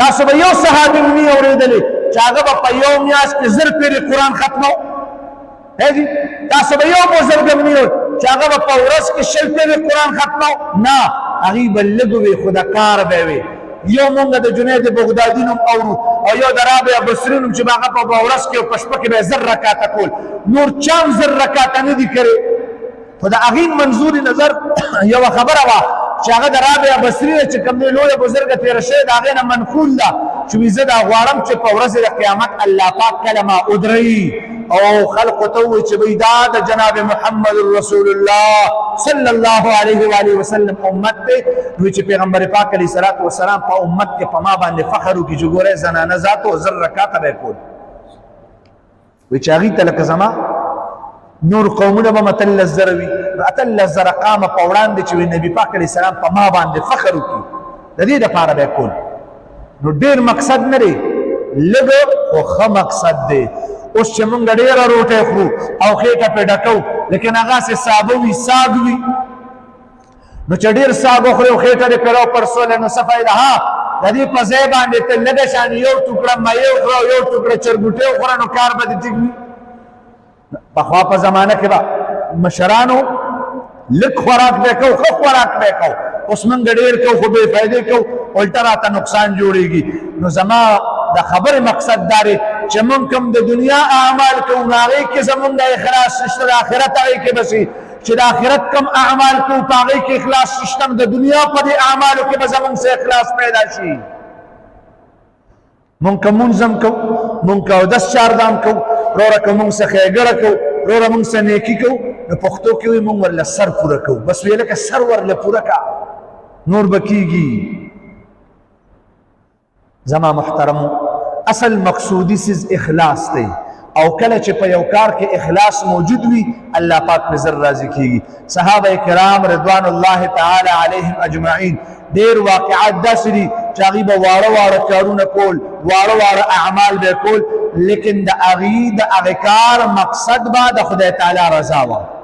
تاسو به یو صحابي نه اورېدلې چې هغه به په یو میاشت کې 1000 پیرې قرآن ختمو. هجی تاسو به یو بزرګ نه چې هغه به په ورځ کې 100 پیرې قرآن ختمو. نه، هغې به لږ وي خو د کار به وي. یو مونږ د جنید بغدادي نوم اورو او یو د رابعه بصري نوم چې به هغه په ورځ کې او په شپه کې به 1000 رکعته کول. نور چا هم 1000 رکعته نه دي کړې. خو د هغې منظوري نظر یوه خبره وه چې هغه د رابعه بصري نه چې کوم دی لویه بزرګه تېره شوې د هغې نه منقول ده چې وایي زه دا غواړم چې په ورځ د قیامت الله پاک کله ما ادروي او خلقو ته ووایي چې بهی دا د جناب محمد رسول الله صلی الله علیه و آله وسلم امت دی. وایي چې پیغمبر پاک علیه الصلاة والسلام په امت کې په ما باندې فخر وکړي چې ګوره زنانه ذاتو 1000 رکعته به یې کول. وایي چې هغې ته لکه زما نور قومونه به متل زره وي، اتل زره قامه په وړاندې چې نبي پاک علیه السلام په ما باندې فخر وکړي د دې دپاره به یې کول. نو ډېر مقصد نه دی، لږ خو ښه مقصد دی. اوس چې مونږ ډېره روټۍ خورو او خېټه پرې ډکوو لیکن هغسې سابه وي ساګ وي نو چې ډېر ساګ وخورې او خېټه دې پرې راوپړسولې نو څه فایده؟ ها د دې په ځای باندې ته لږه شان یو ټوکړه مایع وخوره او یو ټوکړه چرګوټۍ وخوره نو کار به دې ټیک وي. پخوا په زمانه کې به مشرانو لږ خوراک به یې کوو، ښه خوراک به یې کوو. اوس مونږ ډېر کوو خو بې فایدې کوو، الټه راته نقصان جوړېږي. نو زما د خبرې مقصد دا دی چې مونږ کوم د دنیا اعمال کوو نو هغې کې زمونږ د اخلاص شته، د آخرت هغې کې به شي چې د آخرت کوم اعمال کوو په هغې کې اخلاص شته، د دنیا په دې اعمالو کې به زمونږ څه اخلاص پیدا شي. مونږ که مونځ هم کوو، مونږ که اودس چاردام کوو، وروره که مونږ څه ښېګړه کوو، وروره مونږ څه نیکي کوو، نو پښتو کې وایي مونږ ورله سر پوره کوو. بس ویې لکه سر ورله پوره که نور به کېږي. زما محترمو اصل مقصودی سیز اخلاص دی او کله چې په یو کار کې اخلاص موجود وي الله پاک په زر راضي کېږي. صحابه کرام رضوان الله تعالی علیهم اجمعین ډېر واقعات داسې دي چې هغوی به واړه واړه کارونه کول، واړه واړه اعمال به کول، لیکن د هغې د هغې کار مقصد به د خدای تعالی رضا وه.